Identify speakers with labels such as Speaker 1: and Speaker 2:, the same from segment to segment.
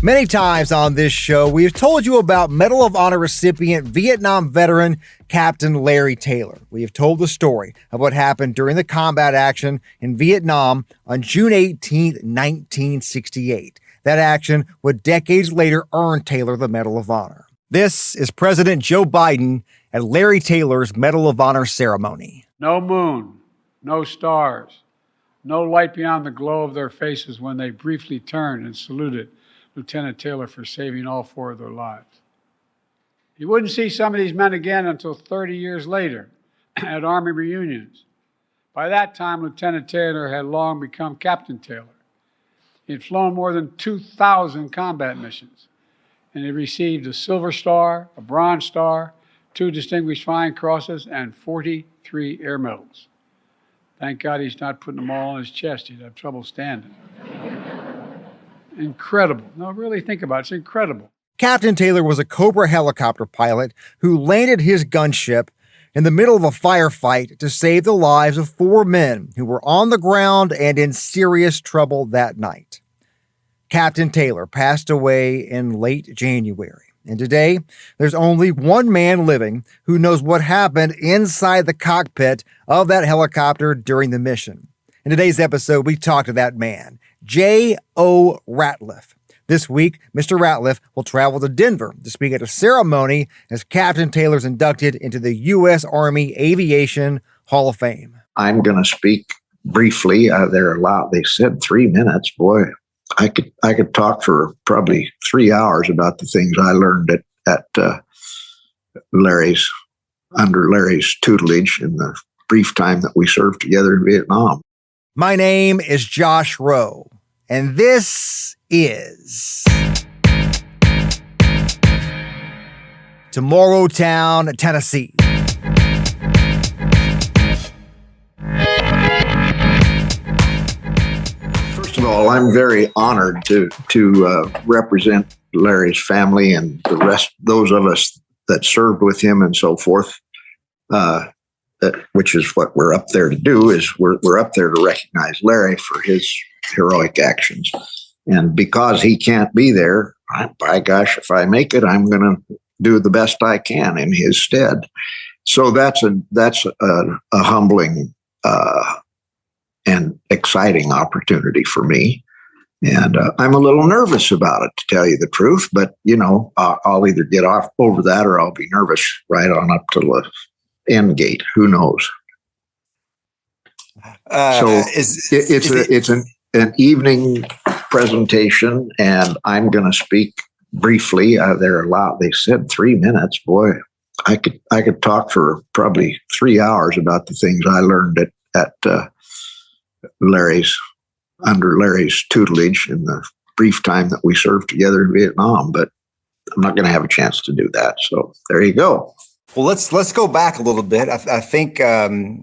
Speaker 1: Many times on this show, we have told you about Medal of Honor recipient Vietnam veteran Captain Larry Taylor. We have told the story of what happened during the combat action in Vietnam on June 18, 1968. That action would decades later earn Taylor the Medal of Honor. This is President Joe Biden at Larry Taylor's Medal of Honor ceremony.
Speaker 2: No moon, no stars, no light beyond the glow of their faces when they briefly turned and saluted Lieutenant Taylor for saving all four of their lives. He wouldn't see some of these men again until 30 years later at Army reunions. By that time, Lieutenant Taylor had long become Captain Taylor. He had flown more than 2,000 combat missions, and he received a Silver Star, a Bronze Star, 2 Distinguished Flying Crosses, and 43 Air Medals. Thank God he's not putting them all on his chest. He'd have trouble standing. Incredible. No, really think about it. It's incredible.
Speaker 1: Captain Taylor was a Cobra Helicopter pilot who landed his gunship in the middle of a firefight to save the lives of 4 men who were on the ground and in serious trouble that night. Captain Taylor passed away in late January, and today there's only one man living who knows what happened inside the cockpit of that helicopter during the mission. In today's episode, we talk to that man, J.O. Ratliff. This week, Mr. Ratliff will travel to Denver to speak at a ceremony as Captain Taylor's inducted into the U.S. Army Aviation Hall of Fame.
Speaker 3: I'm going to speak briefly. They're allowed. They said 3 minutes. Boy, I could talk for probably 3 hours about the things I learned at under Larry's tutelage in the brief time that we served together in Vietnam.
Speaker 1: My name is Josh Rowe, and this is Tomorrowtown, Tennessee.
Speaker 3: First of all, I'm very honored to represent Larry's family and the rest, those of us that served with him and so forth. Which is what we're up there to do, is we're up there to recognize Larry for his heroic actions. And because he can't be there, by gosh, if I make it, I'm going to do the best I can in his stead. So that's a humbling and exciting opportunity for me. And I'm a little nervous about it, to tell you the truth. But, I'll either get off over that or I'll be nervous right on up to the end gate. Who knows? So it's an evening presentation, and I'm going to speak briefly. They're allowed. They said 3 minutes. Boy, I could talk for probably 3 hours about the things I learned at under Larry's tutelage in the brief time that we served together in Vietnam. But I'm not going to have a chance to do that. So there you go.
Speaker 1: Well, let's go back a little bit. I think the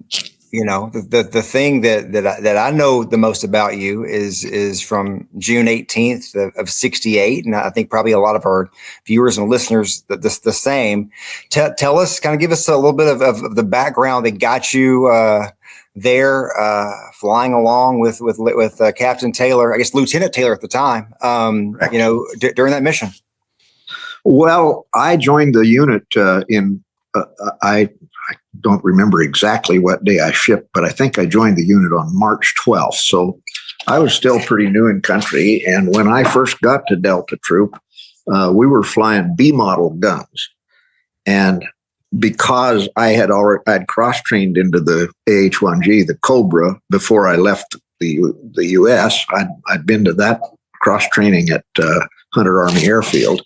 Speaker 1: thing that I know the most about you is from June 18th of 68, and I think probably a lot of our viewers and listeners the same. Tell us, kind of give us a little bit of the background that got you there, flying along with Captain Taylor, I guess Lieutenant Taylor at the time. During that mission.
Speaker 3: Well, I joined the unit I don't remember exactly what day I shipped, but I think I joined the unit on March 12th. So I was still pretty new in country. And when I first got to Delta Troop, we were flying B model guns. And because I'd cross-trained into the AH-1G, the Cobra, before I left the U.S., I'd been to that cross-training at Hunter Army Airfield.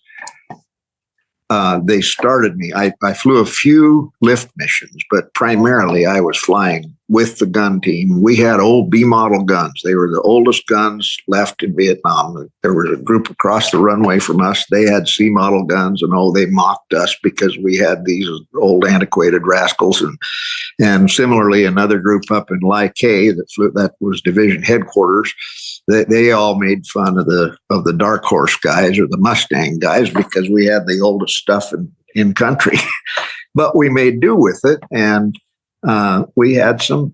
Speaker 3: They started me. I flew a few lift missions, but primarily I was flying with the gun team. We had old B model guns. They were the oldest guns left in Vietnam. There was a group across the runway from us. They had C model guns, and they mocked us because we had these old antiquated rascals. And similarly, another group up in Lai Kay that was division headquarters. They all made fun of the Dark Horse guys or the Mustang guys because we had the oldest stuff in country. But we made do with it, and we had some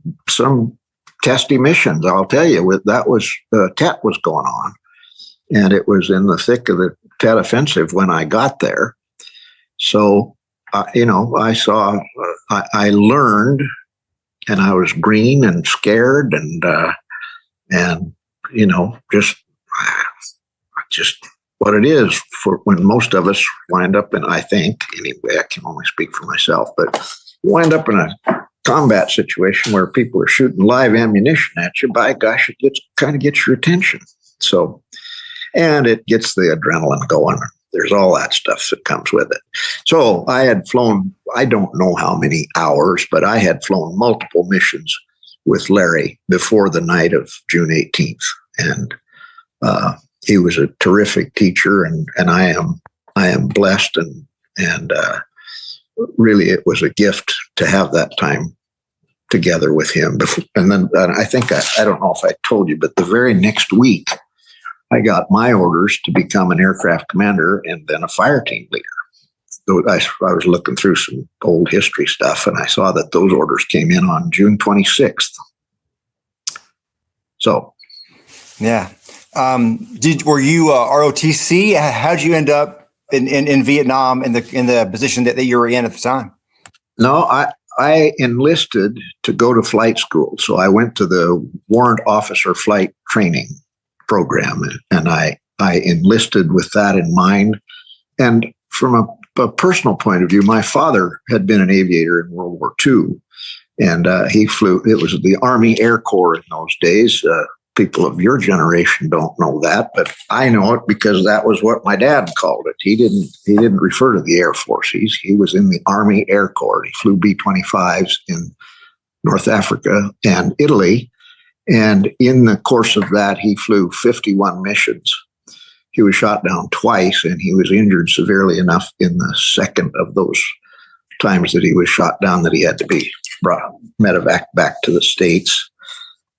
Speaker 3: testy missions. I'll tell you, Tet was going on, and it was in the thick of the Tet Offensive when I got there. So, I learned, and I was green and scared, and just what it is for when most of us wind up in, I think, anyway, I can only speak for myself, but wind up in a combat situation where people are shooting live ammunition at you, by gosh, it kind of gets your attention. So, and it gets the adrenaline going. There's all that stuff that comes with it. So I had flown, I don't know how many hours, but I had flown multiple missions with Larry before the night of June 18th. And he was a terrific teacher, and I am blessed, and really it was a gift to have that time together with him. And then I think, I don't know if I told you, but the very next week, I got my orders to become an aircraft commander and then a fire team leader. So I was looking through some old history stuff, and I saw that those orders came in on June 26th. So,
Speaker 4: yeah. Were you ROTC? How did you end up in Vietnam in the position that you were in at the time?
Speaker 3: No, I enlisted to go to flight school. So I went to the warrant officer flight training program, and I enlisted with that in mind. And from a personal point of view, my father had been an aviator in World War II, and he flew. It was the Army Air Corps in those days. People of your generation don't know that, but I know it because that was what my dad called it. He didn't refer to the Air Force. He was in the Army Air Corps. He flew B-25s in North Africa and Italy. And in the course of that, he flew 51 missions. He was shot down twice, and he was injured severely enough in the second of those times that he was shot down that he had to be medevac back to the States.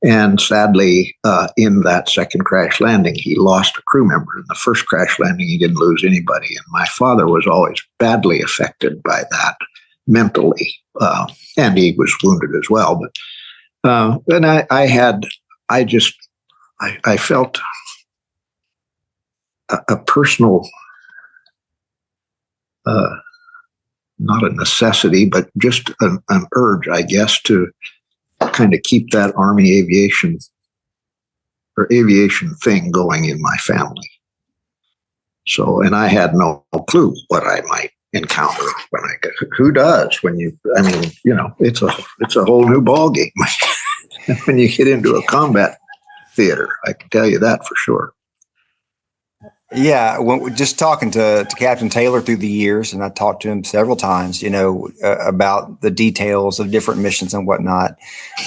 Speaker 3: And sadly, in that second crash landing, he lost a crew member. In the first crash landing, he didn't lose anybody. And my father was always badly affected by that mentally. And he was wounded as well. But then I felt a personal, not a necessity, but just an urge, I guess, to kind of keep that Army aviation thing going in my family. So, and I had no clue what I might encounter when I get. Who does? It's a whole new ball game when you get into a combat theater. I can tell you that for sure.
Speaker 4: Yeah, just talking to Captain Taylor through the years, and I talked to him several times, about the details of different missions and whatnot.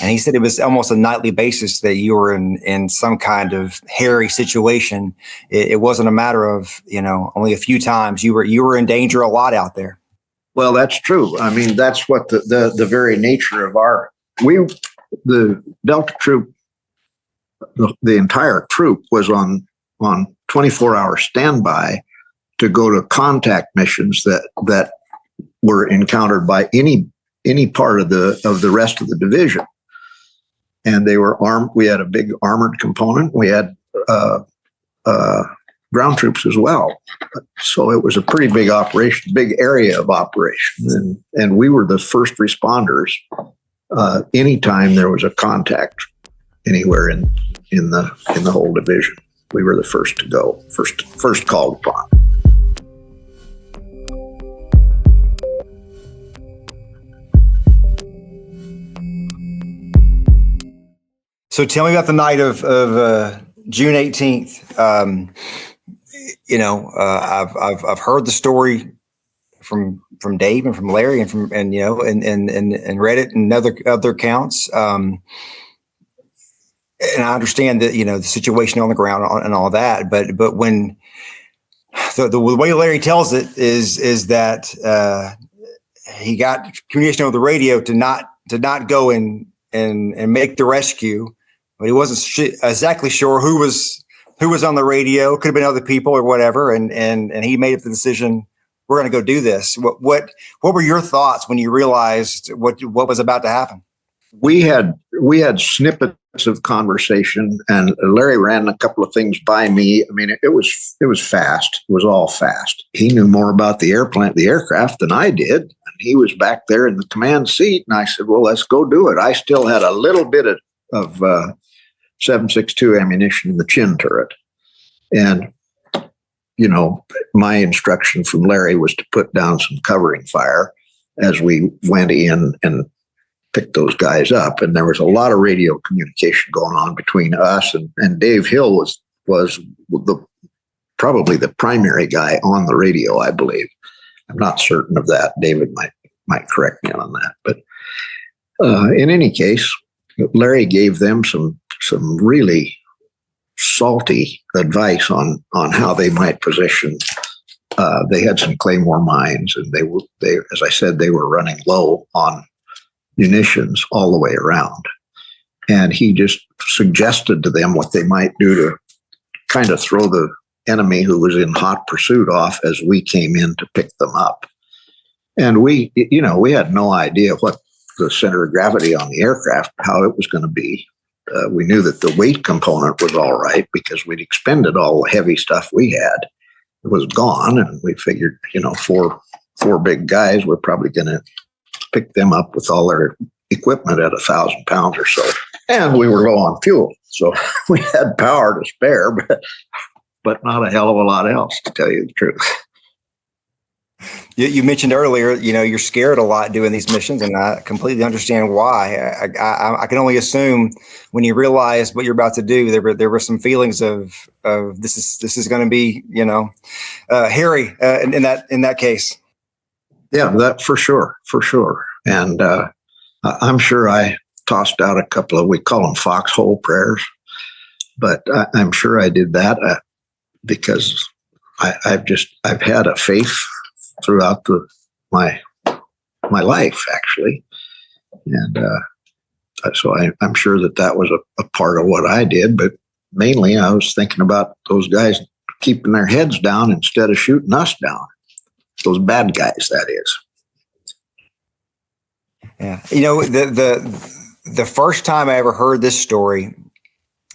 Speaker 4: And he said it was almost a nightly basis that you were in some kind of hairy situation. It wasn't a matter of, only a few times. You were in danger a lot out there.
Speaker 3: Well, that's true. I mean, that's what the very nature of the Delta troop, the entire troop was on 24-hour standby to go to contact missions that were encountered by any part of the rest of the division. And they were armed. We had a big armored component. We had ground troops as well. So it was a pretty big operation, big area of operation. And we were the first responders anytime there was a contact anywhere in the whole division. We were the first to go, first called upon.
Speaker 4: So tell me about the night of June 18th. I've heard the story from Dave and from Larry and read it in other accounts. And I understand that, the situation on the ground and all that, but when the way Larry tells it is that he got communication over the radio to not go and make the rescue, but he wasn't exactly sure who was on the radio. Could have been other people or whatever, and he made the decision, we're going to go do this. What were your thoughts when you realized what was about to happen?
Speaker 3: we had snippets of conversation, and Larry ran a couple of things by me. I mean, it was fast. It was all fast. He knew more about the aircraft than I did, and he was back there in the command seat. And I said, "Well, let's go do it." I still had a little bit of 7.62 ammunition in the chin turret, and my instruction from Larry was to put down some covering fire as we went in and picked those guys up. And there was a lot of radio communication going on between us, and Dave Hill was probably the primary guy on the radio, I believe. I'm not certain of that. David might correct me on that. But in any case, Larry gave them some really salty advice on how they might position. They had some Claymore mines, and they, as I said, they were running low on munitions all the way around. And he just suggested to them what they might do to kind of throw the enemy who was in hot pursuit off as we came in to pick them up. And we had no idea what the center of gravity on the aircraft, how it was going to be. We knew that the weight component was all right because we'd expended all the heavy stuff we had. It was gone, and we figured, four big guys, we're probably going to pick them up with all their equipment at 1,000 pounds or so. And we were low on fuel, so we had power to spare, but not a hell of a lot else, to tell you the truth.
Speaker 4: You mentioned earlier, you're scared a lot doing these missions, and I completely understand why. I can only assume when you realize what you're about to do, there were some feelings of this is going to be hairy in that case.
Speaker 3: Yeah, that for sure. And I'm sure I tossed out a couple of, we call them foxhole prayers, but I'm sure I did that because I've had a faith throughout my life, actually. And so I'm sure that was a part of what I did, but mainly I was thinking about those guys keeping their heads down instead of shooting us down. Those bad guys, that is.
Speaker 4: Yeah. The first time I ever heard this story,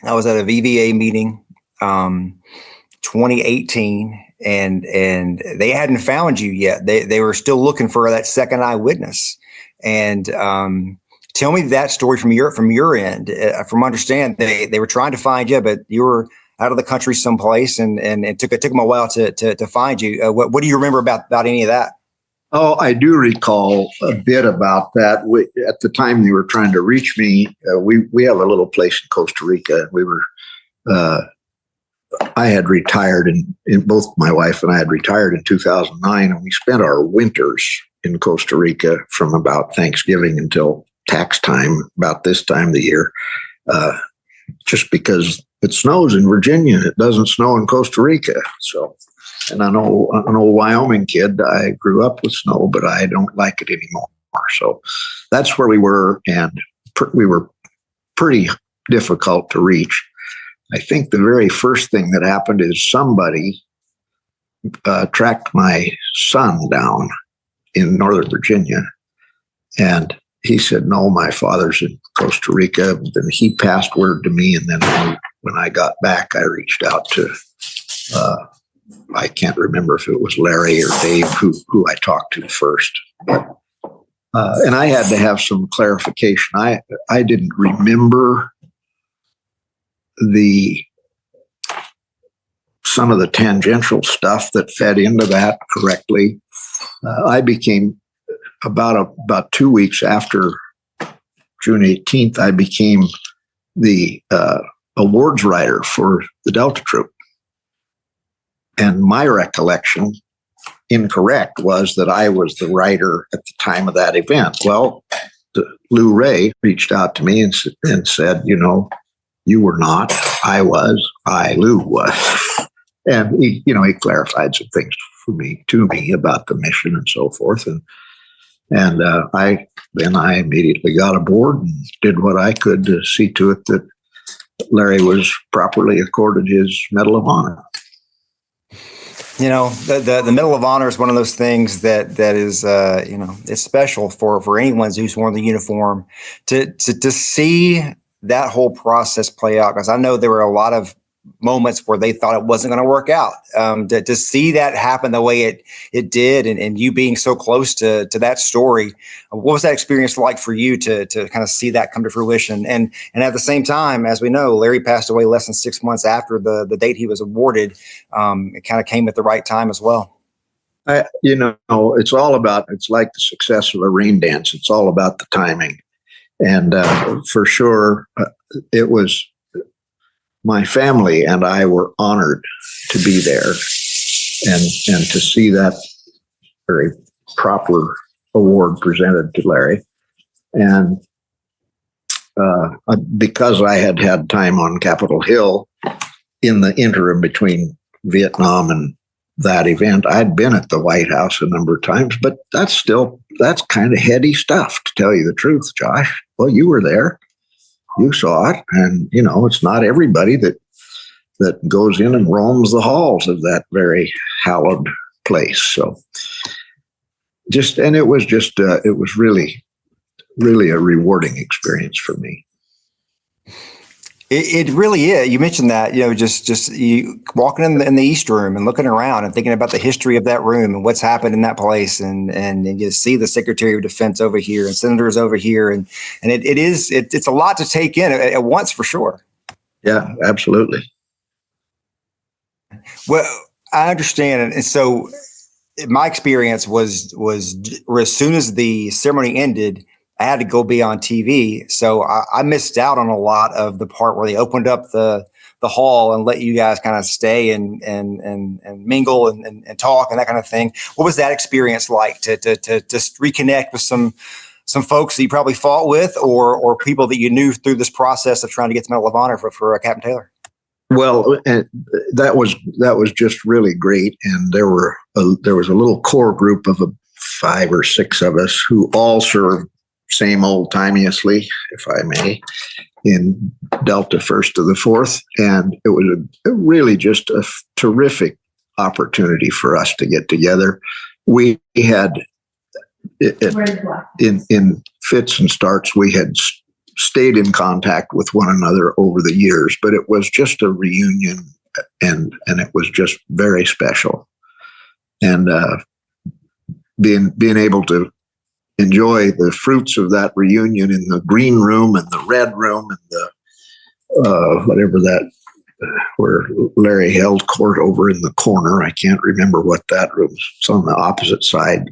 Speaker 4: I was at a VVA meeting, 2018, and they hadn't found you yet. They were still looking for that second eyewitness. And tell me that story from your end. From understand, they were trying to find you, but you were out of the country someplace, and it took them a while to find you. What do you remember about any of that?
Speaker 3: Oh, I do recall a bit about that. At the time they were trying to reach me, we have a little place in Costa Rica. We were, I had retired, in both my wife and I had retired in 2009, and we spent our winters in Costa Rica from about Thanksgiving until tax time, about this time of the year, just because it snows in Virginia. It doesn't snow in Costa Rica. So, and I know an old Wyoming kid, I grew up with snow, but I don't like it anymore. So that's where we were, and we were pretty difficult to reach. I think the very first thing that happened is somebody tracked my son down in Northern Virginia, and he said, "No, my father's in Costa Rica." Then he passed word to me, and then when I got back, I reached out to I can't remember if it was Larry or Dave who I talked to first. And I had to have some clarification. I didn't remember some of the tangential stuff that fed into that correctly. I became about 2 weeks after June 18th, I became the awards writer for the Delta Troop. And my recollection, incorrect, was that I was the writer at the time of that event. Well, Lou Ray reached out to me and said, you were not, I was, Lou was. And he clarified some things to me about the mission and so forth. And I immediately got aboard and did what I could to see to it that Larry was properly accorded his Medal of Honor.
Speaker 4: The Medal of Honor is one of those things that is, it's special for anyone who's worn the uniform to see that whole process play out. Because I know there were a lot of moments where they thought it wasn't going to work out. To see that happen the way it did, and you being so close to that story, what was that experience like for you to kind of see that come to fruition? And at the same time, as we know, Larry passed away less than 6 months after the date he was awarded. It kind of came at the right time as well.
Speaker 3: It's like the success of a rain dance. It's all about the timing. And for sure, it was my family and I were honored to be there and to see that very proper award presented to Larry. And because I had had time on Capitol Hill in the interim between Vietnam and that event, I'd been at the White House a number of times, but that's kind of heady stuff, to tell you the truth, Josh. Well, you were there. You saw it, and it's not everybody that goes in and roams the halls of that very hallowed place. So, it was really, really a rewarding experience for me.
Speaker 4: It really is. You mentioned that, just you walking in the East Room and looking around and thinking about the history of that room and what's happened in that place, and you see the Secretary of Defense over here and senators over here, and it's a lot to take in at once, for sure.
Speaker 3: Yeah, absolutely.
Speaker 4: Well, I understand, and so my experience was as soon as the ceremony ended, I had to go be on TV. So I missed out on a lot of the part where they opened up the hall and let you guys kind of stay and mingle and talk and that kind of thing. What was that experience like to just reconnect with some folks that you probably fought with or people that you knew through this process of trying to get the Medal of Honor for Captain Taylor?
Speaker 3: Well, that was just really great. And there was a little core group of 5 or 6 of us who all served same old timeously, if I may, in Delta 1st to the 4th. And it was really just a terrific opportunity for us to get together. We had, in fits and starts, we had stayed in contact with one another over the years, but it was just a reunion, and it was just very special. And being able to enjoy the fruits of that reunion in the green room and the red room and the whatever that where Larry held court over in the corner. I can't remember what that room is. It's on the opposite side,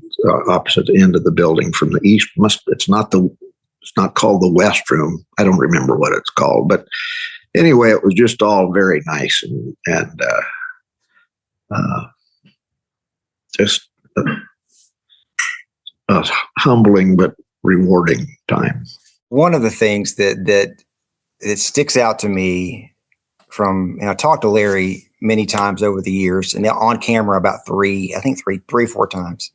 Speaker 3: opposite end of the building from the east. It's not called the West Room. I don't remember what it's called, but anyway, it was just all very nice and just a humbling but rewarding time.
Speaker 4: One of the things that sticks out to me from, and I talked to Larry many times over the years, and on camera about three, 4 times,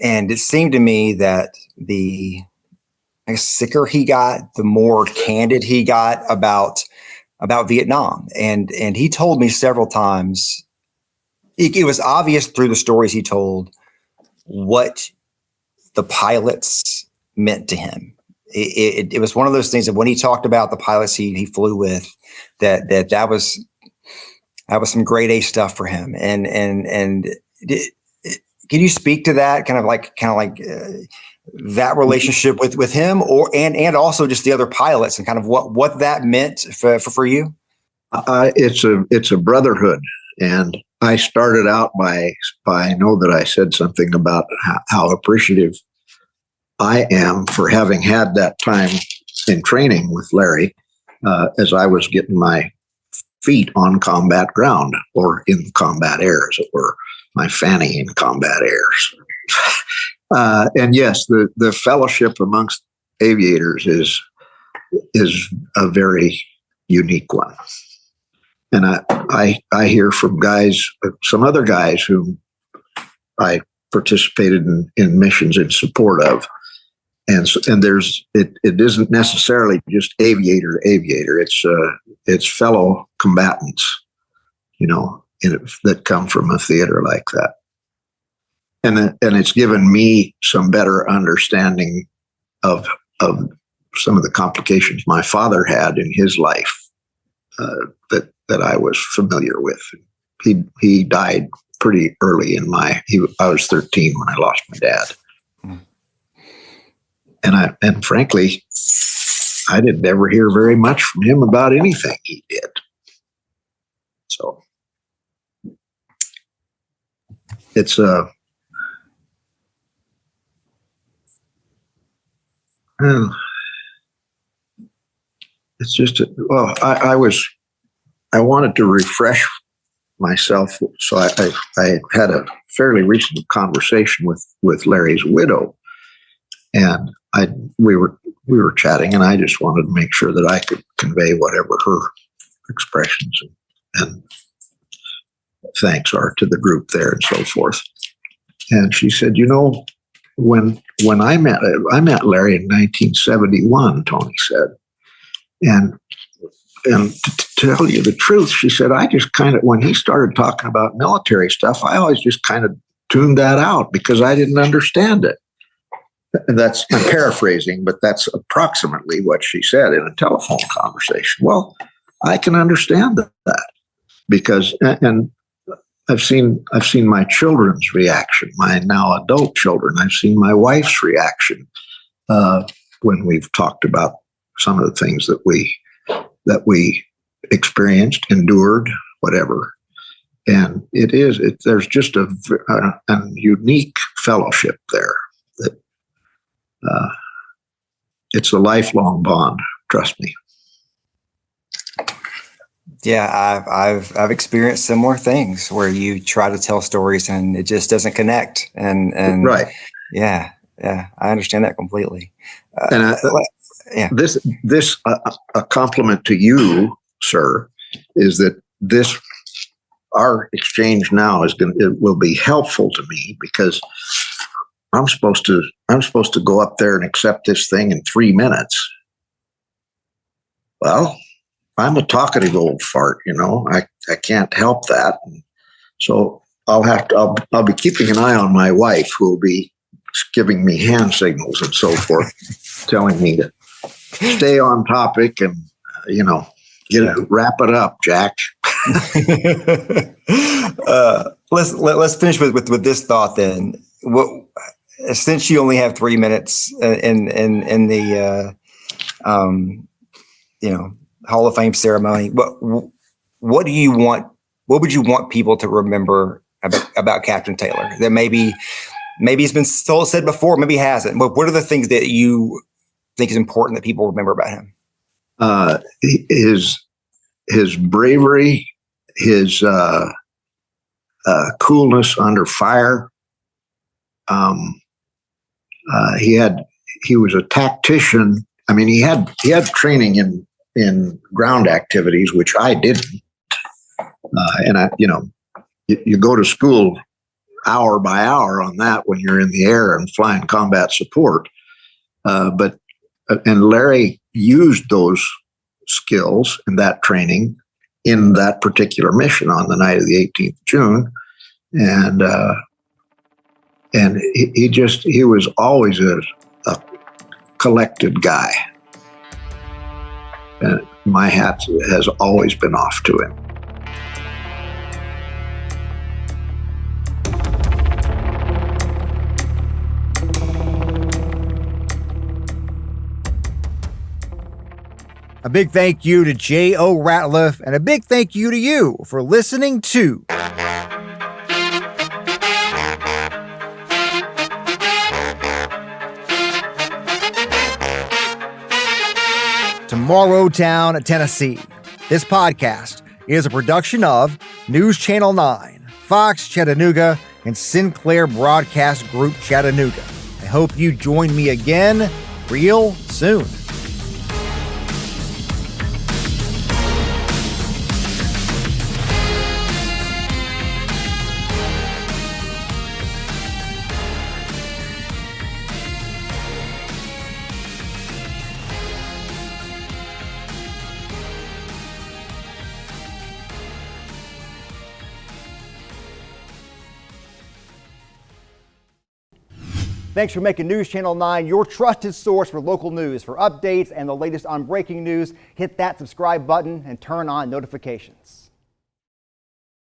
Speaker 4: and it seemed to me that the sicker he got, the more candid he got about Vietnam, and he told me several times. It was obvious through the stories he told what the pilots meant to him. It was one of those things that when he talked about the pilots he flew with, that was some grade A stuff for him. And can you speak to that kind of like that relationship with him, and also just the other pilots and kind of what that meant for you?
Speaker 3: It's a brotherhood, and I started out by I know that I said something about how appreciative I am for having had that time in training with Larry as I was getting my feet on combat ground, or in combat air, as it were, my fanny in combat airs. And yes, the fellowship amongst aviators is a very unique one. And I hear from some other guys who I participated in missions in support of, and it isn't necessarily just aviator. It's fellow combatants, that come from a theater like that. And it's given me some better understanding of some of the complications my father had in his life that I was familiar with. He died pretty early I was 13 when I lost my dad. And frankly, I didn't ever hear very much from him about anything he did. So it's it's just, well, I wanted to refresh myself. So I had a fairly recent conversation with Larry's widow, and we were chatting, and I just wanted to make sure that I could convey whatever her expressions and thanks are to the group there and so forth. And she said, when I met Larry in 1971, Tony said, and to tell you the truth, she said, I just kind of, when he started talking about military stuff, I always just kind of tuned that out because I didn't understand it. And I'm paraphrasing, but that's approximately what she said in a telephone conversation. Well, I can understand that because, and I've seen my children's reaction, my now adult children. I've seen my wife's reaction when we've talked about some of the things that we experienced, endured, whatever. And there's just a unique fellowship there that it's a lifelong bond. Trust me.
Speaker 4: Yeah, I've experienced similar things where you try to tell stories and it just doesn't connect. And
Speaker 3: right.
Speaker 4: Yeah, I understand that completely.
Speaker 3: Yeah. This a compliment to you, sir, is that our exchange now it will be helpful to me because I'm supposed to go up there and accept this thing in 3 minutes. Well, I'm a talkative old fart, I can't help that. So I'll be keeping an eye on my wife, who will be giving me hand signals and so forth, telling me to stay on topic and, wrap it up, Jack.
Speaker 4: Let's finish with this thought then. Since you only have 3 minutes in the Hall of Fame ceremony, what do you want? What would you want people to remember about Captain Taylor? That maybe it's been said before, maybe it hasn't. But what are the things that you think is important that people remember about him?
Speaker 3: His bravery, his coolness under fire. He was a tactician. I mean, he had training in ground activities, which I didn't. And you go to school hour by hour on that when you're in the air and flying combat support. And Larry used those skills and that training in that particular mission on the night of the 18th of June. And he was always a collected guy. And my hat has always been off to him.
Speaker 1: A big thank you to J.O. Ratliff, and a big thank you to you for listening to Tomorrowtown, Tennessee. This podcast is a production of News Channel 9, Fox Chattanooga, and Sinclair Broadcast Group Chattanooga. I hope you join me again real soon.
Speaker 5: Thanks for making News Channel 9 your trusted source for local news. For updates and the latest on breaking news, hit that subscribe button and turn on notifications.